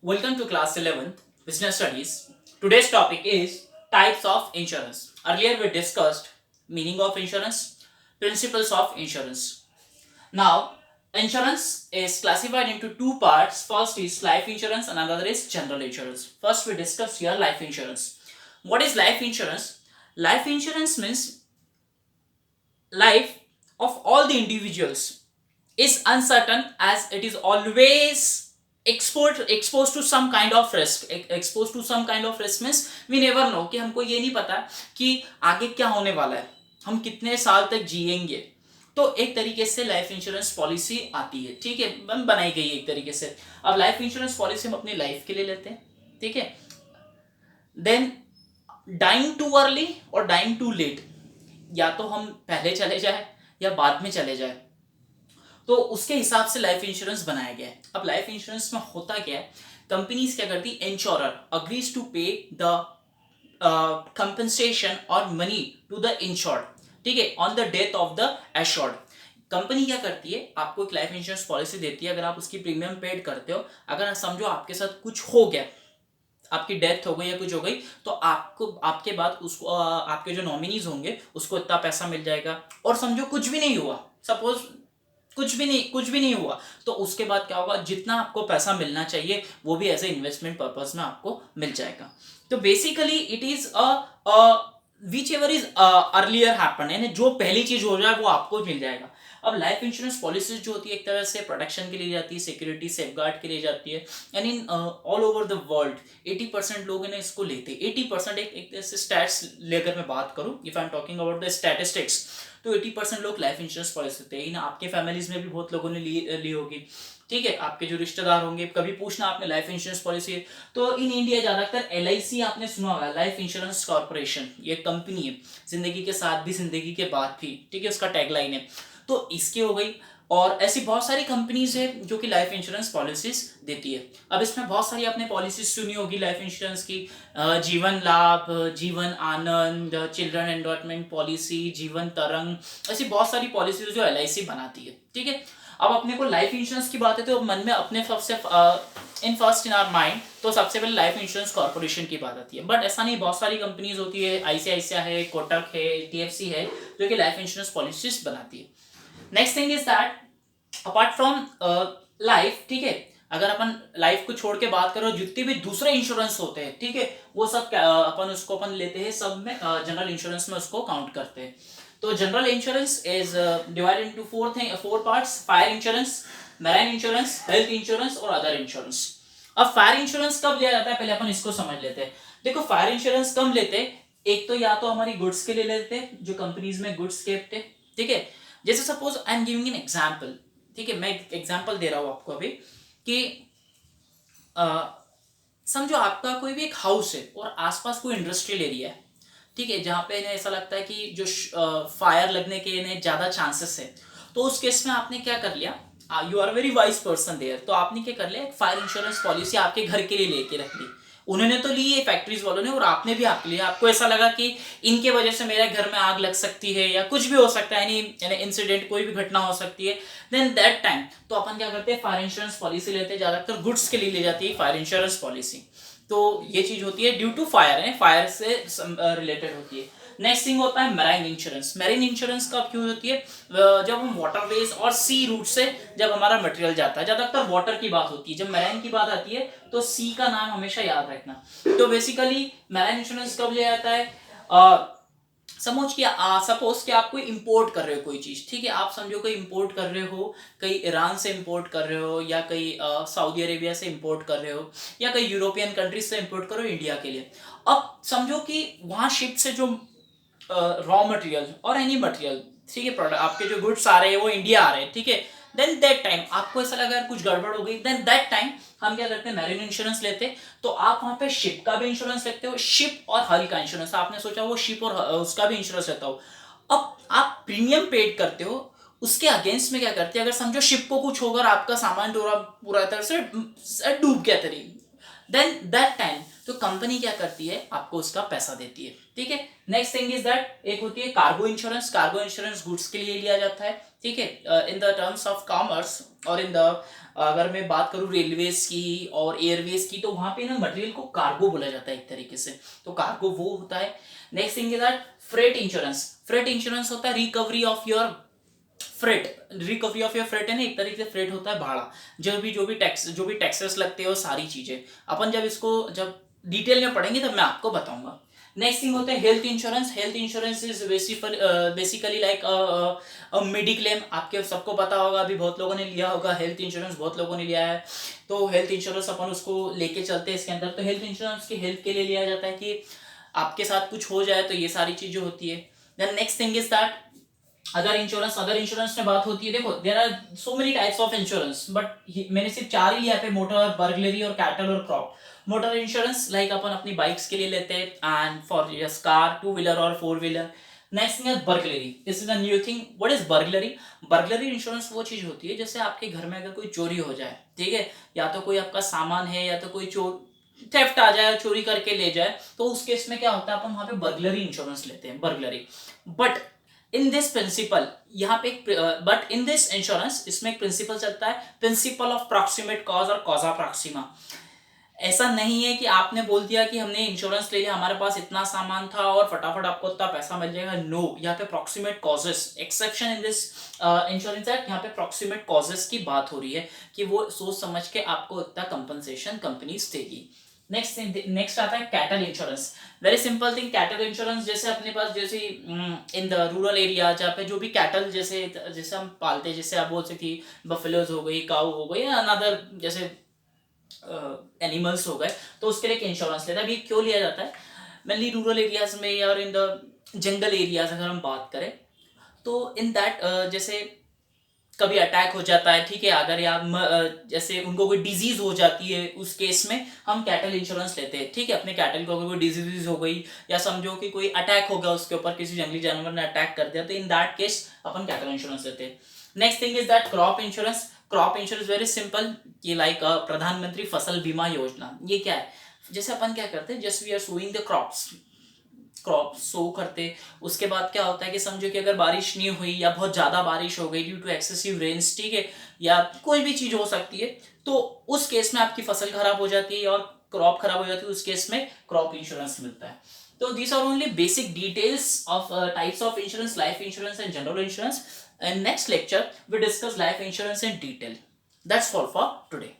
Welcome to class 11th Business Studies. Today's topic is types of insurance. Earlier we discussed meaning of insurance, principles of insurance. Now, insurance is classified into two parts. First is life insurance and another is general insurance. First we discuss here life insurance. What is life insurance? Life insurance means life of all the individuals is uncertain as it is always exposed to some kind of risk. Exposed to some kind of risk means we never know कि हमको ये नहीं पता कि आगे क्या होने वाला है, हम कितने साल तक जिएंगे. तो एक तरीके से लाइफ इंश्योरेंस पॉलिसी आती है, ठीक है, बनाई गई है एक तरीके से. अब लाइफ इंश्योरेंस पॉलिसी हम अपनी लाइफ के लिए लेते हैं, ठीक है. देन डाइंग टू अर्ली और डाइंग टू लेट, या तो हम पहले चले जाए या बाद में चले जाए, तो उसके हिसाब से लाइफ इंश्योरेंस बनाया गया है. अब लाइफ इंश्योरेंस में होता क्या है, कंपनीज क्या करती है, इंश्योरर अग्रीज टू पे द कंपनसेशन और मनी टू द इंश्योर्ड, ठीक है, on the death of the assured. Company क्या करती है, आपको एक लाइफ इंश्योरेंस पॉलिसी देती है. अगर आप उसकी प्रीमियम पेड करते हो, अगर समझो आपके साथ कुछ हो गया, आपकी डेथ हो गई या कुछ हो गई, तो आपको आपके बाद उसको आपके जो नॉमिनीज होंगे उसको इतना पैसा मिल जाएगा. और समझो कुछ भी नहीं हुआ, सपोज कुछ भी नहीं हुआ, तो उसके बाद क्या होगा, जितना आपको पैसा मिलना चाहिए वो भी एज ए इन्वेस्टमेंट पर्पस में आपको मिल जाएगा. तो basically it is which ever is earlier happen, यानी जो पहली चीज हो जाए वो आपको मिल जाएगा. अब लाइफ इंश्योरेंस पॉलिसीज जो होती है एक तरह से प्रोटेक्शन के लिए जाती है, सिक्योरिटी सेफगार्ड के लिए जाती है. And in all over the world 80% लोग ने इसको लेते हैं. 80% एक तरह से स्टैट्स लेकर मैं बात करूं, if I am talking about the statistics, तो 80% लोग लाइफ इंश्योरेंस पॉलिसी लेते हैं. इन आपके फैमिलीज में भी बहुत लोगों ने ली होगी, ठीक है, आपके जो रिश्तेदार होंगे, कभी पूछना आपने लाइफ इंश्योरेंस पॉलिसी है. तो इन इंडिया ज्यादातर LIC आपने सुना होगा, लाइफ इंश्योरेंस कॉर्पोरेशन, ये कंपनी है, जिंदगी के साथ भी जिंदगी के बाद भी, ठीक है, उसका टैगलाइन है. तो इसकी हो गई. और ऐसी बहुत सारी कंपनीज है जो कि लाइफ इंश्योरेंस पॉलिसीज देती है. अब इसमें बहुत सारी आपने पॉलिसीज सुनी होगी लाइफ इंश्योरेंस की, जीवन लाभ, Jeevan Anand, children endorsement policy, जीवन तरंग, ऐसी बहुत सारी पॉलिसीज जो LIC बनाती है, ठीक है. अब अपने को लाइफ इंश्योरेंस की बात है तो मन में अपने सबसे इन आवर माइंड तो सबसे पहले लाइफ इंश्योरेंस कॉर्पोरेशन की बात आती है. बट ऐसा नहीं, बहुत सारी कंपनीज होती है, ICICI है, कोटक है, TFC है, जो कि लाइफ इंश्योरेंस पॉलिसीज बनाती है. Next thing is that apart from life, ठीक है, अगर अपन लाइफ को छोड़ के बात करो, जितने भी दूसरे इंश्योरेंस होते हैं, ठीक है, वो सब अपन लेते हैं, सब में जनरल इंश्योरेंस में उसको काउंट करते हैं. तो general insurance is divided into four parts: fire insurance, marine insurance, health insurance और अदर इंश्योरेंस. अब फायर इंश्योरेंस कब लिया जाता है, पहले अपन इसको समझ लेते हैं. देखो, फायर इंश्योरेंस कब लेते हैं, एक तो या तो हमारी गुड्स के लिए लेते हैं, जो कंपनीज में गुड्स केप्ट है, ठीक है. जैसे suppose I am giving an example, ठीक है, मैं एग्जाम्पल दे रहा हूं आपको अभी कि समझो आपका कोई भी एक हाउस है और आसपास कोई इंडस्ट्रियल एरिया है, ठीक है, जहाँ पे इन्हें ऐसा लगता है कि जो फायर लगने के इन्हें ज़्यादा चांसेस है. तो उस केस में आपने क्या कर लिया, you are very wise person there, तो आपने क्या कर लिया, एक फायर इंश्योरेंस पॉलिसी आपके घर के लिए लेके रख ली. उन्होंने तो ली है फैक्ट्रीज वालों ने, और आपने भी आपके लिए, आपको ऐसा लगा कि इनके वजह से मेरे घर में आग लग सकती है या कुछ भी हो सकता है, यानी इंसिडेंट, कोई भी घटना हो सकती है. देन दैट टाइम तो अपन क्या करते हैं, फायर इंश्योरेंस पॉलिसी लेते हैं. ज्यादातर गुड्स के लिए ली जाती है फायर इंश्योरेंस पॉलिसी. तो ये चीज होती है ड्यू टू फायर, है, फायर से रिलेटेड होती है. नेक्स्ट थिंग होता है मैराइन इंश्योरेंस. मैराइन इंश्योरेंस कब क्यों होती है, जब हम वाटरवेज और सी रूट से जब हमारा मटेरियल जाता है, ज्यादातर वाटर की बात होती है. जब मैराइन की बात आती है तो सी का नाम हमेशा याद रखना. तो बेसिकली मैराइन इंश्योरेंस कब लिया जाता है, समझ कि सपोज कि आप कोई इंपोर्ट कर रहे हो कोई चीज, ठीक है, आप समझो कोई इंपोर्ट कर रहे हो, कहीं ईरान से इंपोर्ट कर रहे हो, या कहीं सऊदी अरेबिया से इंपोर्ट कर रहे हो, या कहीं यूरोपियन कंट्रीज से इंपोर्ट करो इंडिया के लिए. अब समझो कि वहां शिप से जो रॉ मटेरियल और एनी मटेरियल, ठीक है, प्रोडक्ट, आपके जो गुड्स आ रहे हैं वो इंडिया आ रहे हैं, ठीक है. देन दैट टाइम आपको ऐसा लगा यार कुछ गड़बड़ हो गई, देन दैट टाइम हम क्या करते हैं, मैरीन इंश्योरेंस लेते हैं. तो आप वहां पे शिप का भी इंश्योरेंस लेते हो, शिप और हल का इंश्योरेंस. आपने सोचा वो शिप और उसका भी इंश्योरेंस लेता हो. अब आप प्रीमियम पेड करते हो, उसके अगेंस्ट में क्या करते हैं, अगर समझो शिप को कुछ होगा, आपका सामान पूरा तरह से डूब गया तरी, देन दैट टाइम तो कंपनी क्या करती है, आपको उसका पैसा देती है, ठीक है। नेक्स्ट थिंग इज दैट एक होती है cargo insurance. Cargo insurance goods के लिए लिया जाता है, ठीक है, in the terms of commerce. और इन द अगर मैं बात करूँ रेलवेज की और एयरवेज की, तो वहां पे ना मटेरियल को कार्गो बोला जाता है एक तरीके से, तो कार्गो वो होता है। Next thing is that freight insurance. Freight insurance होता है recovery of your freight. Recovery of your freight है ना, एक तरीके से फ्रेट होता है भाड़ा, जो भी टैक्सेस लगते हैं वो सारी चीजें। अपन जब इसको जब डिटेल में पढ़ेंगे तब मैं आपको बताऊंगा। नेक्स्ट थिंग होता है health insurance. Health insurance is basically like mediclaim. आपके सबको पता होगा, अभी बहुत लोगों ने लिया होगा हेल्थ इंश्योरेंस, बहुत लोगों ने लिया है। तो हेल्थ इंश्योरेंस अपन उसको लेके चलते हैं इसके अंदर। तो हेल्थ इंश्योरेंस की हेल्थ के लिए लिया जाता है कि आपके साथ कुछ हो जाए, तो ये सारी चीजें होती है। Then next thing is that other insurance में बात होती है। देखो there are so many types of insurance, but मैंने सिर्फ 4 ही लिया पे, मोटर, बर्गलरी और कैटल और क्रॉप। मोटर इंश्योरेंस लाइक अपन अपनी बाइक्स के लिए लेते हैं, and for yes car, 2 wheeler और 4 व्हीलर। नेक्स्ट थिंग है burglary. This is a new thing. What is burglary? Burglary insurance वो चीज होती है जैसे आपके घर में अगर कोई चोरी हो जाए, ठीक है, या तो कोई आपका सामान है, या तो कोई चोर थेफ्ट आ जाए, चोरी करके ले जाए, तो उस केस में क्या होता है, अपन वहां पे बर्गलरी इंश्योरेंस लेते हैं, burglary. But in this principle, यहाँ पे बट इन दिस इंश्योरेंस, इसमें एक प्रिंसिपल चलता है, प्रिंसिपल ऑफ प्रॉक्सिमेट कॉज और कॉजा प्रॉक्सिमा। ऐसा नहीं है कि आपने बोल दिया कि हमने इंश्योरेंस ले लिया, हमारे पास इतना सामान था और फटाफट आपको इतना पैसा मिल जाएगा। नो, यहाँ पे proximate causes, exception in this insurance act, यहाँ पे प्रॉक्सिमेट कॉजेस की बात हो रही है कि वो सोच समझ के आपको इतना कंपनसेशन कंपनीज देगी। नेक्स्ट आता है cattle insurance. Very simple thing, cattle insurance जैसे अपने पास, जैसे इन द रूरल एरिया जहाँ पे जो भी कैटल जैसे जैसे हम पालते हैं, जैसे आप बोल सकते बफेलोज हो गई, काऊ हो गई, या अनदर जैसे एनिमल्स हो गए, तो उसके लिए इंश्योरेंस लेता है। अभी क्यों लिया जाता है, मेनली रूरल एरियाज में और इन द जंगल एरियाज अगर हम बात करें, तो इन दैट जैसे कभी अटैक हो जाता है, ठीक है, अगर या जैसे उनको कोई डिजीज हो जाती है, उस केस में हम कैटल इंश्योरेंस लेते हैं, ठीक है। अपने कैटल को अगर कोई डिजीज हो गई, या समझो कि कोई अटैक हो गया उसके ऊपर, किसी जंगली जानवर ने अटैक कर दिया, तो in that case upon cattle insurance लेते हैं। Next thing is that crop insurance. Crop insurance very simple कि लाइक प्रधानमंत्री फसल बीमा योजना। ये क्या है, जैसे अपन क्या करते हैं, just we are sowing the crop so करते, उसके बाद क्या होता है कि समझो कि अगर बारिश नहीं हुई या बहुत ज़्यादा बारिश हो गई ड्यू टू एक्सेसिव रेन्स, ठीक है, या कोई भी चीज़ हो सकती है, तो उस केस में आपकी फसल खराब हो जाती है और क्रॉप खराब हो जाती है, उस केस में क्रॉप इंश्योरेंस मिलता है। तो these are only basic details of types of insurance, life insurance and general insurance. And next lecture we discuss life insurance in detail. That's all for today.